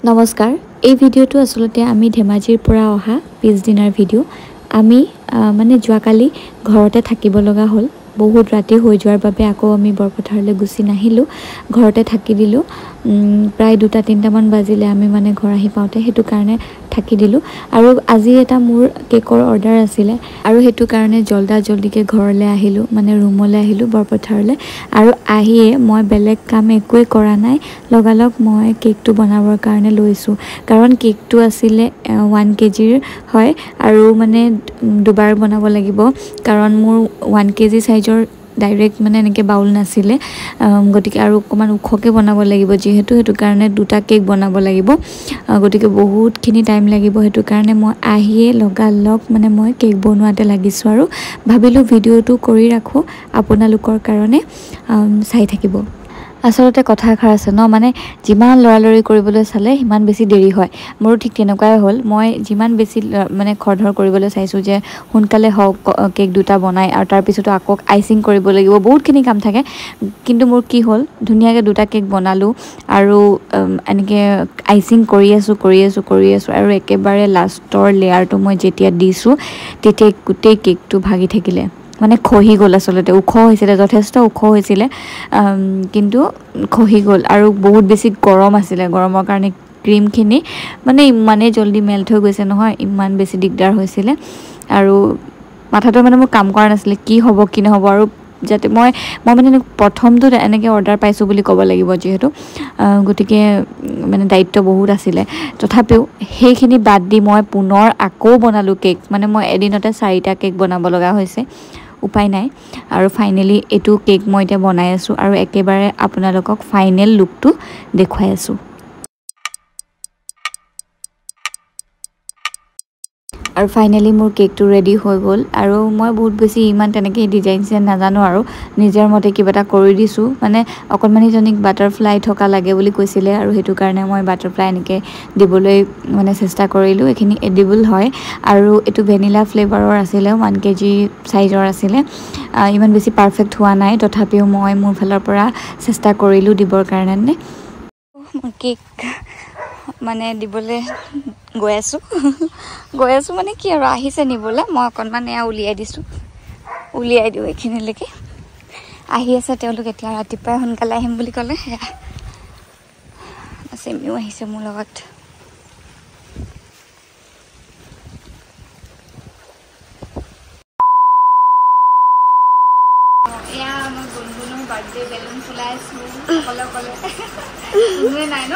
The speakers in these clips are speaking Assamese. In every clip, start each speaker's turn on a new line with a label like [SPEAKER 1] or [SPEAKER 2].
[SPEAKER 1] নমস্কাৰ এই ভিডিঅ'টো আসলতে আমি ধেমাজিৰ পৰা অহা পিছদিনাৰ ভিডিঅ' আমি মানে যোৱাকালি ঘৰতে থাকিব লগা হ'ল বহুত ৰাতি হৈ যোৱাৰ বাবে আকৌ আমি বৰপথাৰলৈ গুচি নাহিলোঁ ঘৰতে থাকি দিলোঁ প্ৰায় 2-3 মান বাজিলে আমি মানে ঘৰ আহি পাওঁতে হেতু কাৰণে থাকি দিলোঁ আৰু আজি এটা মোৰ কেকৰ অৰ্ডাৰ আছিল আৰু হেতু কাৰণে জলদিকে ঘৰলৈ আহিলোঁ মানে ৰুমলৈ আহিলোঁ বৰপথাৰলৈ আৰু আহিয়ে মই বেলেগ কাম একোৱে কৰা নাই লগালগ মই কেকটো বনাবৰ কাৰণে লৈছোঁ কাৰণ কেকটো আছিল 1 কেজিৰ হয় আৰু মানে দুবাৰ বনাব লাগিব কাৰণ মোৰ 1 কেজি সাইজৰ ডাইৰেক্ট মানে এনেকৈ বাউল নাছিলে গতিকে আৰু অকমান উখকে বনাব লাগিব যেহেতু হেতু কাৰণে দুটা কেক বনাব লাগিব গতিকে বহুতখিনি টাইম লাগিব হেতু কাৰণে মই আহিয়ে লগালগ মানে মই কেক বনোৱাতে লাগিছো আৰু ভাবিলো ভিডিঅ'টো কৰি ৰাখো আপোনালোকৰ কাৰণে চাই থাকিব আসলতে কথা এষাৰ আছে ন মানে যিমান লৰালৰি কৰিবলৈ চালে হিমান বেছি দেৰি হয় মোৰ ঠিক তেনেকুৱাই হ'ল মই যিমান বেছি মানে খৰধৰ কৰিবলৈ চাইছো যে সোনকালে হওক কেক দুটা বনাই আৰু তাৰ পিছতো আকৌ আইচিং কৰিব লাগিব বহুতখিনি কাম থাকে কিন্তু মোৰ কি হ'ল ধুনিয়াকৈ দুটা কেক বনালো আৰু এনেকৈ আইচিং কৰি আছো আৰু একেবাৰে লাষ্টৰ লেয়াৰটো মই যেতিয়া দিছো তেতিয়া গোটেই কেকটো ভাগি থাকিলে মানে খহি গ'ল আসলতে উখ হৈছিল যথেষ্ট উখ হৈছিল কিন্তু খহি গ'ল আৰু বহুত বেছি গৰম আছিল গৰমৰ কাৰণে ক্ৰীমখিনি মানে ইমানে জলদি মেল্ট হৈ গৈছে নহয় ইমান বেছি দিগদাৰ হৈছিল আৰু মাথাটো মানে মোৰ কাম কৰা নাছিল কি হ'ব কি নহ'ব আৰু যাতে মই মানে প্ৰথমটো এনেকৈ অৰ্ডাৰ পাইছোঁ বুলি ক'ব লাগিব যেহেতু গতিকে মানে দায়িত্ব বহুত আছিল তথাপিও সেইখিনি বাদ দি মই পুনৰ আকৌ বনালোঁ কেক মানে মই এদিনতে 4টা কেক বনাব লগা হৈছে উপায় নাই আৰু ফাইনালি এটো কেক মই এতিয়া বনাই আছো আৰু একেবাৰে আপোনালোকক ফাইনেল লুকটো দেখুৱাই আছো আৰু ফাইনালি মোৰ কেকটো ৰেডি হৈ গ'ল আৰু মই বহুত বেছি ইমান তেনেকৈ ডিজাইন নাজানো আৰু নিজৰ মতে কিবা এটা কৰি দিছো মানে অকণমানিজনীক বাটাৰফ্লাই থকা লাগে বুলি কৈছিলে আৰু হেতু কাৰণে মই বাটাৰফ্লাই এনেকৈ দিবলৈ মানে চেষ্টা কৰিলোঁ এখিনি এডিবল হয় আৰু এটো ভেনিলা ফ্লেভাৰৰ আছিল 1 কেজি সাইজৰ আছিল ইমান বেছি পাৰফেক্ট হোৱা নাই তথাপিও মই মোৰ ফালৰ পৰা চেষ্টা কৰিলোঁ দিবৰ কাৰণে মোৰ কেক মানে দিবলৈ গৈ আছো মানে কি আৰু আহিছে নিবলৈ মই অকণমান এয়া উলিয়াই দিওঁ এইখিনিলৈকে আহি আছে তেওঁলোক এতিয়া ৰাতিপুৱাই সোনকালে আহিম বুলি ক'লে সেয়া চেমিও আহিছে মোৰ লগত এয়া মই গুণগুণৰ বাৰ্থডে বেলুন ফুলাইছো অকলে কোনোৱে নাই ন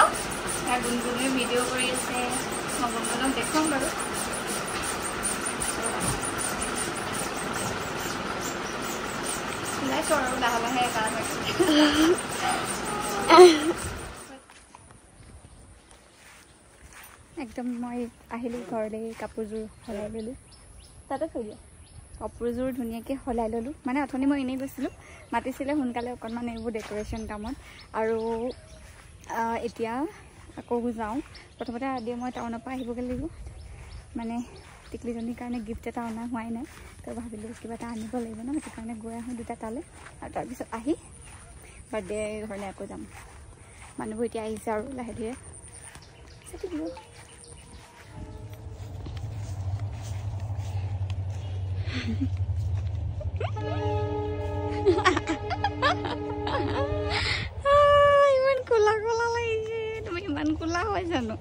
[SPEAKER 1] গুণগুণে ভিডিঅ' কৰি আছে মই গুণগুণক দেখুৱাম বাৰু ফুলাইছো আৰু লাহে এটা একদম মই আহিলোঁ ঘৰলৈ কাপোৰযোৰ সলাই ল'লোঁ তাতে থৈ দিয়া কাপোৰযোৰ ধুনীয়াকৈ সলাই ল'লোঁ মানে অথনি মই এনেই গৈছিলোঁ মাতিছিলে সোনকালে অকণমান এইবোৰ ডেক'ৰেশ্যন কামত আৰু এতিয়া আকৌ যাওঁ প্ৰথমতে আদি মই টাউনৰ পৰা আহিবগৈ লাগিব মানে টিকলিজনীৰ কাৰণে গিফ্ট এটা অনা হোৱাই নাই তো ভাবিলোঁ কিবা এটা আনিব লাগিব ন সেইটো কাৰণে গৈ আহোঁ দুটা তালৈ আৰু তাৰপিছত আহি বাৰ্থডে ঘৰলৈ আকৌ যাম মানুহবোৰ এতিয়া আহিছে আৰু লাহে ধীৰে ইমান কোলা লাগিছে তুমি ইমান কোলা হয় জানো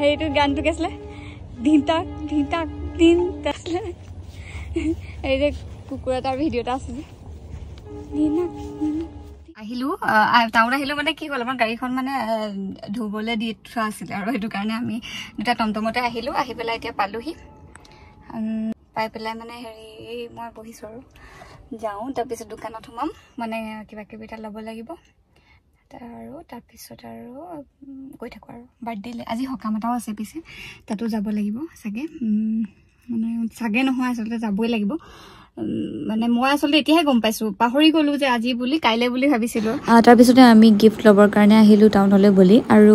[SPEAKER 1] সেইটো গানটো কি আছিলে ধিনতাক এই যে কুকুৰ এটাৰ ভিডিঅ' এটা আছে যে আহিলোঁ টাউন আহিলোঁ মানে কি হ'ল আমাৰ গাড়ীখন মানে ধুবলৈ দি থোৱা আছিলে আৰু সেইটো কাৰণে আমি দুটা টমটমতে আহিলোঁ আহি পেলাই এতিয়া পালোহি পাই পেলাই মানে হেৰি মই বহিছোঁ আৰু যাওঁ তাৰপিছত দোকানত সোমাম মানে কিবা কিবি এটা ল'ব লাগিব আৰু তাৰপিছত আৰু গৈ থাকোঁ আৰু বাৰ্থডেলৈ আজি সকাম এটাও আছে পিছে তাতো যাব লাগিব চাগে মানে চাগে নহয় আচলতে যাবই লাগিব মানে মই আসলে এতিয়াহে গম পাইছোঁ পাহৰি গ'লোঁ যে আজি বুলি কাইলৈ বুলি ভাবিছিলোঁ তাৰপিছতে আমি গিফ্ট ল'বৰ কাৰণে আহিলোঁ টাউনলৈ বুলি আৰু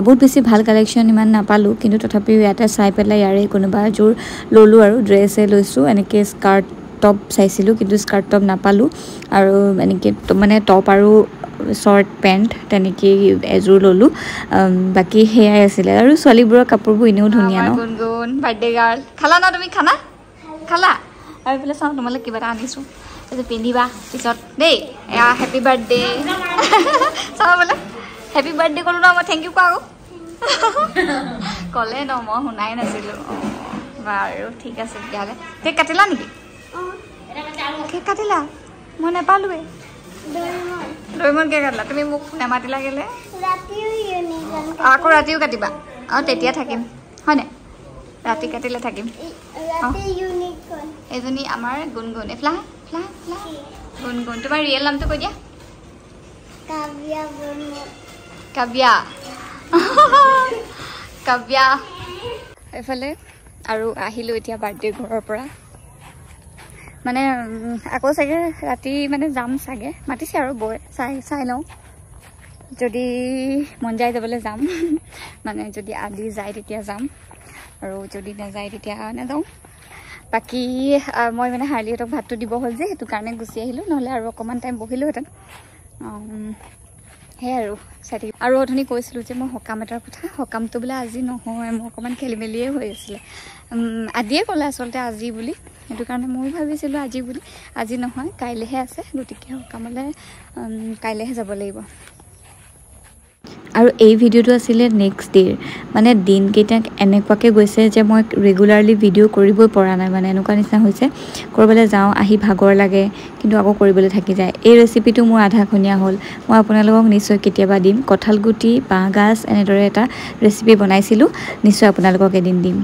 [SPEAKER 1] বহুত বেছি ভাল কালেকশ্যন ইমান নাপালোঁ কিন্তু তথাপিও ইয়াতে চাই পেলাই ইয়াৰে কোনোবা এযোৰ ল'লোঁ আৰু ড্ৰেছে লৈছোঁ এনেকৈ স্কাৰ্ট টপ চাইছিলোঁ কিন্তু স্কাৰ্ট টপ নাপালোঁ আৰু এনেকৈ মানে টপ আৰু শ্বৰ্ট পেণ্ট তেনেকেই এযোৰ ল'লোঁ বাকী সেয়াই আছিলে আৰু ছোৱালীবোৰৰ কাপোৰবোৰ এনেও ধুনীয়া ন গুণগুণ বাৰ্থডে গাৰ্ল খালা ন তুমি খানা খালা আৰু এইফালে চাওঁ তোমালৈ কিবা এটা আনিছোঁ তাৰপিছত পিন্ধিবা পিছত দেই এয়া হেপী বাৰ্থডে চাওঁ বোলে হেপী বাৰ্থডে ক'লোঁ ন মই থেংক ইউ কোৱা আকৌ ক'লে ন মই শুনাই নাছিলোঁ বাৰু ঠিক আছে তেতিয়াহ'লে কেক কাটিলা নেকি কেক কাটিলা মই নাপালোঁৱে দৈমন কেক কাটিলা তুমি মোক নেমাতিলা কেলে আকৌ ৰাতিও কাটিবা আৰু তেতিয়া থাকিম হয়নে ৰাতি কাটিলে থাকিম এইজনী আমাৰ গুণগুণ এই ফ্লা ফ্লা ফ্লা গুণগুণ তোমাৰ ৰিয়েল নামটো কৈ দিয়া কাব্যা কাব্যা এইফালে আৰু আহিলোঁ এতিয়া বাৰ্থডে ঘৰৰ পৰা মানে আকৌ চাগে ৰাতি মানে যাম চাগে মাতিছে আৰু বৈ চাই লওঁ যদি মন যায় যাবলৈ যাম মানে যদি আদি যায় তেতিয়া যাম আৰু যদি নাযায় তেতিয়া নাযাওঁ বাকী মই মানে হাৰ্লিহঁতক ভাতটো দিব হ'ল যে সেইটো কাৰণে গুচি আহিলোঁ নহ'লে আৰু অকণমান টাইম বহিলোহেঁতেন সেয়াই আৰু চাই থাকিম আৰু অথনি কৈছিলোঁ যে মই সকাম এটাৰ কথা সকামটো বোলে আজি নহয় মোৰ অকণমান খেলি মেলিয়ে হৈ আছিলে আজিয়ে ক'লে আচলতে আজি বুলি সেইটো কাৰণে ময়ো ভাবিছিলোঁ আজি বুলি আজি নহয় কাইলৈহে আছে গতিকে সকামলৈ কাইলৈহে যাব লাগিব আৰু এই ভিডিঅ'টো আছিলে নেক্সট ডে'ৰ মানে দিনকেইটা এনেকুৱাকৈ গৈছে যে মই ৰেগুলাৰলি ভিডিঅ' কৰিবই পৰা নাই মানে এনেকুৱা নিচিনা হৈছে ক'ৰবালৈ যাওঁ আহি ভাগৰ লাগে কিন্তু আকৌ কৰিবলৈ থাকি যায় এই ৰেচিপিটো মোৰ আধাখনীয়া হ'ল মই আপোনালোকক নিশ্চয় কেতিয়াবা দিম কঁঠালগুটি বাঁহগাজ এনেদৰে এটা ৰেচিপি বনাইছিলোঁ নিশ্চয় আপোনালোকক এদিন দিম